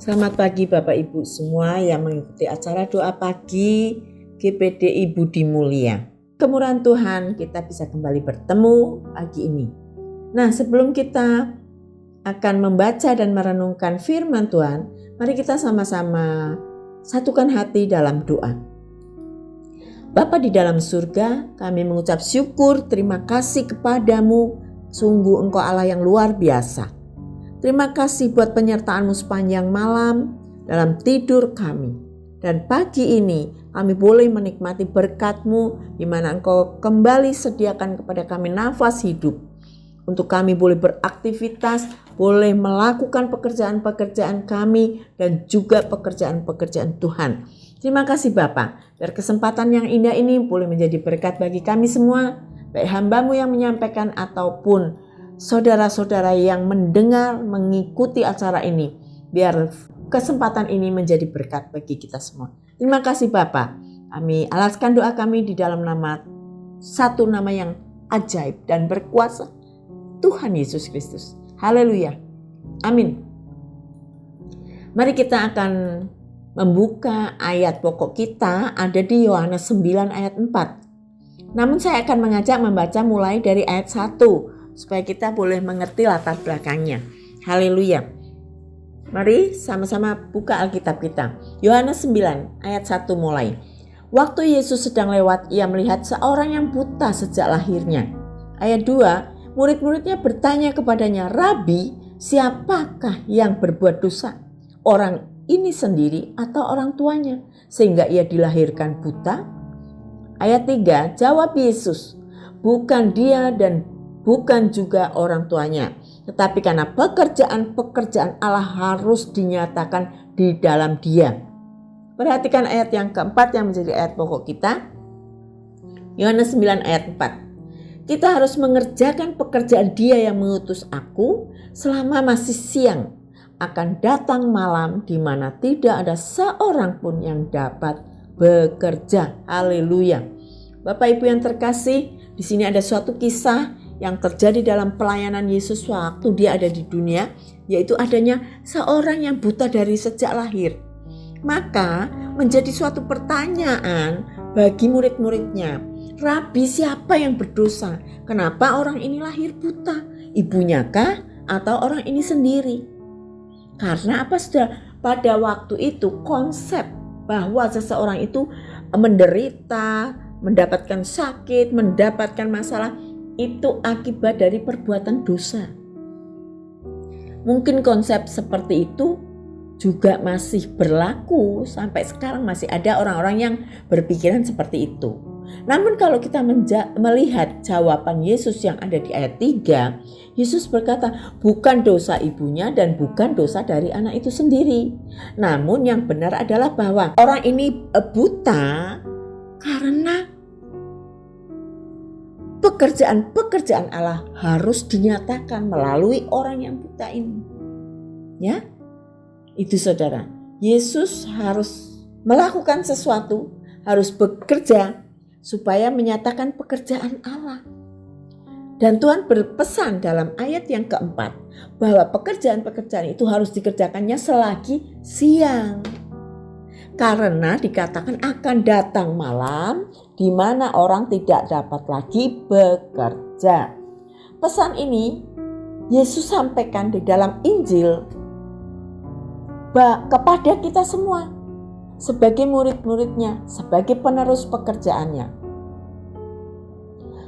Selamat pagi Bapak Ibu semua yang mengikuti acara doa pagi GPDI Budi Mulia. Kemurahan Tuhan kita bisa kembali bertemu pagi ini. Nah, sebelum kita akan membaca dan merenungkan firman Tuhan, mari kita sama-sama satukan hati dalam doa. Bapa di dalam surga, kami mengucap syukur, terima kasih kepadamu, sungguh Engkau Allah yang luar biasa. Terima kasih buat penyertaan-Mu sepanjang malam dalam tidur kami. Dan pagi ini kami boleh menikmati berkat-Mu di mana Engkau kembali sediakan kepada kami nafas hidup. Untuk kami boleh beraktivitas, boleh melakukan pekerjaan-pekerjaan kami dan juga pekerjaan-pekerjaan Tuhan. Terima kasih Bapa, biar kesempatan yang indah ini boleh menjadi berkat bagi kami semua, baik hamba-Mu yang menyampaikan ataupun saudara-saudara yang mendengar, mengikuti acara ini, biar kesempatan ini menjadi berkat bagi kita semua. Terima kasih Bapa. Kami alaskan doa kami di dalam satu nama yang ajaib dan berkuasa, Tuhan Yesus Kristus. Haleluya. Amin. Mari kita akan membuka ayat pokok kita ada di Yohanes 9 ayat 4. Namun saya akan mengajak membaca mulai dari ayat 1 supaya kita boleh mengerti latar belakangnya. Haleluya. Mari sama-sama buka Alkitab kita. Yohanes 9 ayat 1 mulai. Waktu Yesus sedang lewat, ia melihat seorang yang buta sejak lahirnya. Ayat 2, murid-muridnya bertanya kepadanya, Rabi, siapakah yang berbuat dosa? Orang ini sendiri atau orang tuanya? Sehingga ia dilahirkan buta? Ayat 3, jawab Yesus, bukan dia dan bukan juga orang tuanya, tetapi karena pekerjaan-pekerjaan Allah harus dinyatakan di dalam dia. Perhatikan ayat yang keempat yang menjadi ayat pokok kita. Yohanes 9 ayat 4. Kita harus mengerjakan pekerjaan dia yang mengutus aku selama masih siang. Akan datang malam di mana tidak ada seorang pun yang dapat bekerja. Haleluya. Bapak Ibu yang terkasih, di sini ada suatu kisah yang terjadi dalam pelayanan Yesus waktu dia ada di dunia, yaitu adanya seorang yang buta dari sejak lahir. Maka menjadi suatu pertanyaan bagi murid-muridnya, Rabi, siapa yang berdosa? Kenapa orang ini lahir buta? Ibunya kah atau orang ini sendiri? Karena apa saudara? Pada waktu itu konsep bahwa seseorang itu menderita, mendapatkan sakit, mendapatkan masalah, itu akibat dari perbuatan dosa. Mungkin konsep seperti itu juga masih berlaku sampai sekarang, masih ada orang-orang yang berpikiran seperti itu. Namun kalau kita melihat jawaban Yesus yang ada di ayat 3, Yesus berkata, bukan dosa ibunya dan bukan dosa dari anak itu sendiri. Namun yang benar adalah bahwa orang ini buta karena pekerjaan-pekerjaan Allah harus dinyatakan melalui orang yang buta ini. Ya, itu saudara. Yesus harus melakukan sesuatu, harus bekerja supaya menyatakan pekerjaan Allah. Dan Tuhan berpesan dalam ayat yang keempat bahwa pekerjaan-pekerjaan itu harus dikerjakannya selagi siang. Karena dikatakan akan datang malam di mana orang tidak dapat lagi bekerja. Pesan ini Yesus sampaikan di dalam Injil kepada kita semua sebagai murid-muridnya, sebagai penerus pekerjaannya.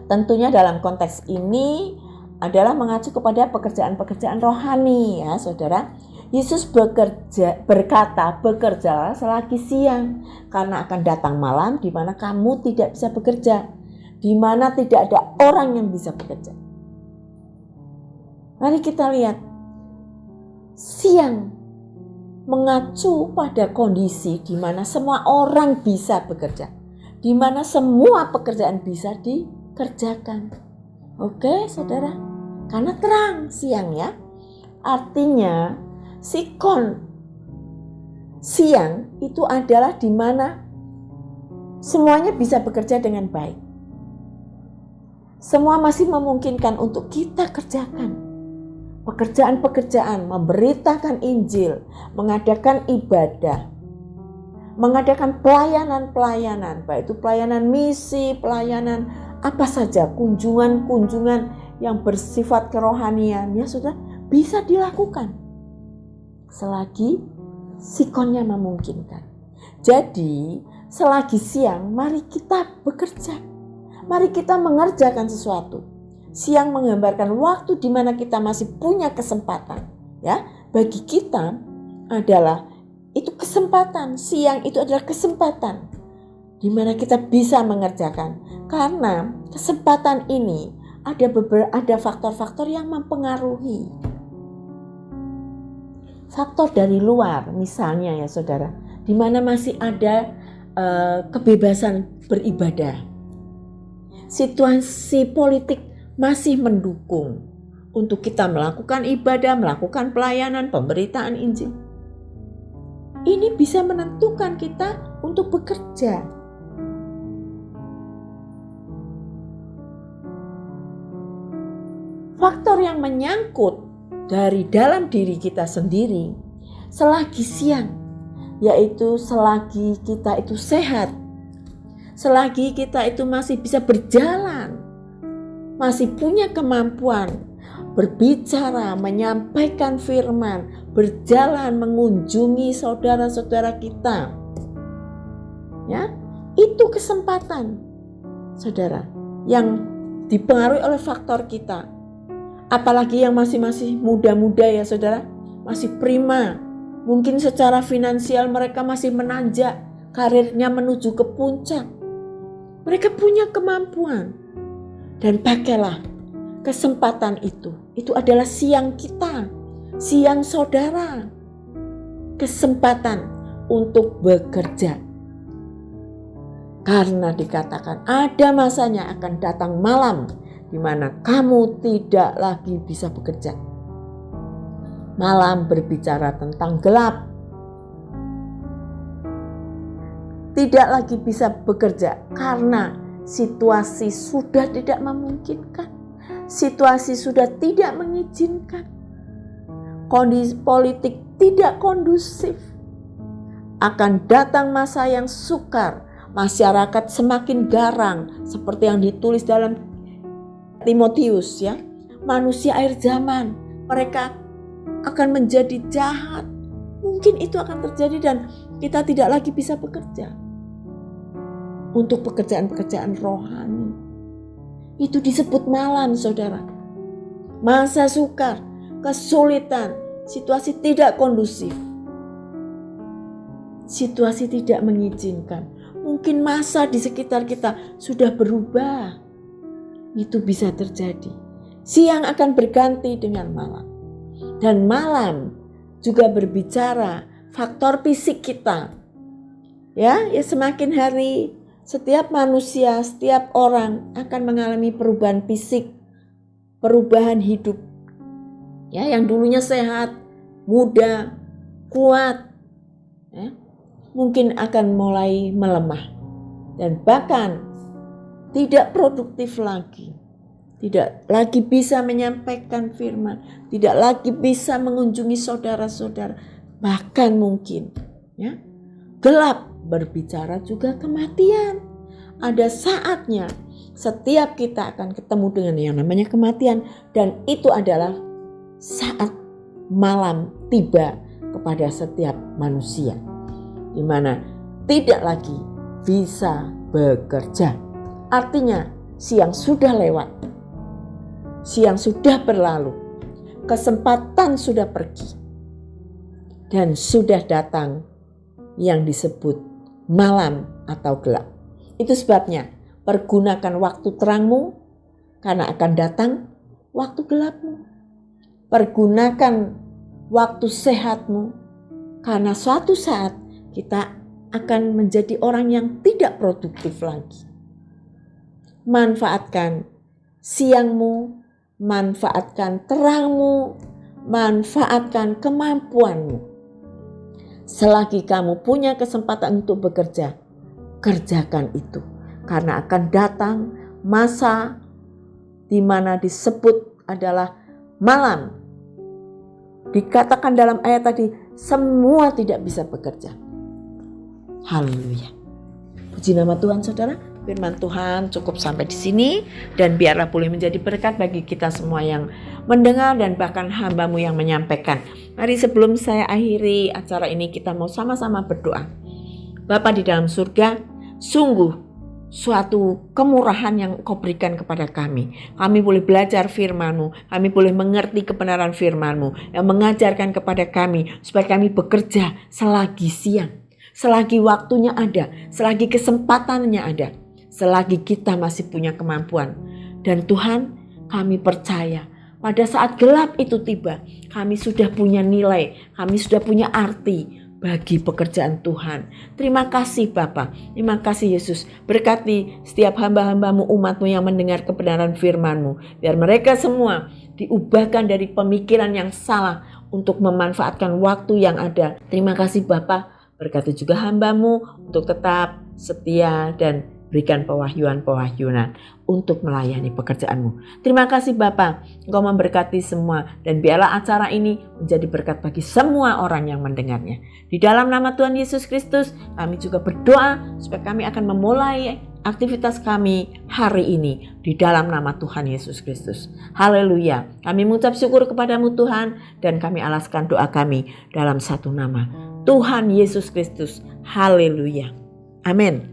Tentunya dalam konteks ini adalah mengacu kepada pekerjaan-pekerjaan rohani ya saudara. Yesus berkata bekerja selagi siang karena akan datang malam di mana kamu tidak bisa bekerja, di mana tidak ada orang yang bisa bekerja. Mari kita lihat siang mengacu pada kondisi di mana semua orang bisa bekerja, di mana semua pekerjaan bisa dikerjakan. Oke, saudara, karena terang siang ya, artinya sikon siang itu adalah di mana semuanya bisa bekerja dengan baik. Semua masih memungkinkan untuk kita kerjakan. pekerjaan-pekerjaan, memberitakan Injil, mengadakan ibadah, mengadakan pelayanan-pelayanan, baik itu pelayanan misi, pelayanan apa saja, kunjungan-kunjungan yang bersifat kerohanian, ya sudah bisa dilakukan selagi sikonnya memungkinkan. Jadi selagi siang, mari kita bekerja, mari kita mengerjakan sesuatu. Siang menggambarkan waktu di mana kita masih punya kesempatan, ya. Bagi kita adalah itu kesempatan. Siang itu adalah kesempatan di mana kita bisa mengerjakan. Karena kesempatan ini ada faktor-faktor yang mempengaruhi. Faktor dari luar, misalnya ya saudara, di mana masih ada kebebasan beribadah. Situasi politik masih mendukung untuk kita melakukan ibadah, melakukan pelayanan, pemberitaan Injil. Ini bisa menentukan kita untuk bekerja. Faktor yang menyangkut dari dalam diri kita sendiri selagi siang, yaitu selagi kita itu sehat, selagi kita itu masih bisa berjalan, masih punya kemampuan berbicara, menyampaikan firman, berjalan mengunjungi saudara-saudara kita. Ya, itu kesempatan, saudara, yang dipengaruhi oleh faktor kita. Apalagi yang masih muda-muda ya saudara, masih prima. Mungkin secara finansial mereka masih menanjak, karirnya menuju ke puncak. Mereka punya kemampuan. Dan pakailah kesempatan itu. Itu adalah siang kita, siang saudara. Kesempatan untuk bekerja. Karena dikatakan ada masanya akan datang malam di mana kamu tidak lagi bisa bekerja. Malam berbicara tentang gelap. Tidak lagi bisa bekerja karena situasi sudah tidak memungkinkan. Situasi sudah tidak mengizinkan. Kondisi politik tidak kondusif. Akan datang masa yang sukar. Masyarakat semakin garang. Seperti yang ditulis dalam Timotius, ya. Manusia akhir zaman. Mereka akan menjadi jahat. Mungkin itu akan terjadi dan kita tidak lagi bisa bekerja. Untuk pekerjaan-pekerjaan rohani. Itu disebut malam, saudara. Masa sukar, kesulitan, situasi tidak kondusif. Situasi tidak mengizinkan. Mungkin masa di sekitar kita sudah berubah. Itu bisa terjadi. Siang akan berganti dengan malam. Dan malam juga berbicara faktor fisik kita. Ya semakin hari setiap manusia, setiap orang akan mengalami perubahan fisik, perubahan hidup. Ya, yang dulunya sehat, muda, kuat, ya, mungkin akan mulai melemah dan bahkan tidak produktif lagi. Tidak lagi bisa menyampaikan firman, tidak lagi bisa mengunjungi saudara-saudara, bahkan mungkin ya, gelap berbicara juga kematian. Ada saatnya setiap kita akan ketemu dengan yang namanya kematian dan itu adalah saat malam tiba kepada setiap manusia di mana tidak lagi bisa bekerja. Artinya siang sudah lewat. Siang sudah berlalu, kesempatan sudah pergi, dan sudah datang yang disebut malam atau gelap. Itu sebabnya pergunakan waktu terangmu karena akan datang waktu gelapmu. Pergunakan waktu sehatmu karena suatu saat kita akan menjadi orang yang tidak produktif lagi. Manfaatkan siangmu, manfaatkan terangmu, manfaatkan kemampuanmu. Selagi kamu punya kesempatan untuk bekerja, kerjakan itu. Karena akan datang masa di mana disebut adalah malam Dikatakan dalam ayat tadi, semua tidak bisa bekerja. Haleluya. Puji nama Tuhan saudara. Firman Tuhan cukup sampai di sini, dan biarlah boleh menjadi berkat bagi kita semua yang mendengar dan bahkan hamba-Mu yang menyampaikan. Mari sebelum saya akhiri acara ini, kita mau sama-sama berdoa. Bapa di dalam surga, sungguh suatu kemurahan yang Kau berikan kepada kami. Kami boleh belajar firman-Mu, kami boleh mengerti kebenaran firman-Mu yang mengajarkan kepada kami supaya kami bekerja selagi siang, selagi waktunya ada, selagi kesempatannya ada, selagi kita masih punya kemampuan. Dan Tuhan, kami percaya pada saat gelap itu tiba, kami sudah punya nilai, kami sudah punya arti bagi pekerjaan Tuhan. Terima kasih Bapa, terima kasih Yesus. Berkati setiap hamba-hamba-Mu, umat-Mu yang mendengar kebenaran firman-Mu. Biar mereka semua diubahkan dari pemikiran yang salah untuk memanfaatkan waktu yang ada. Terima kasih Bapa. Berkati juga hamba-Mu untuk tetap setia dan berikan pewahyuan-pewahyuan untuk melayani pekerjaan-Mu. Terima kasih Bapa, Engkau memberkati semua, dan biarlah acara ini menjadi berkat bagi semua orang yang mendengarnya. Di dalam nama Tuhan Yesus Kristus, kami juga berdoa supaya kami akan memulai aktivitas kami hari ini di dalam nama Tuhan Yesus Kristus. Haleluya. Kami mengucap syukur kepadamu Tuhan, dan kami alaskan doa kami dalam satu nama, Tuhan Yesus Kristus. Haleluya. Amin.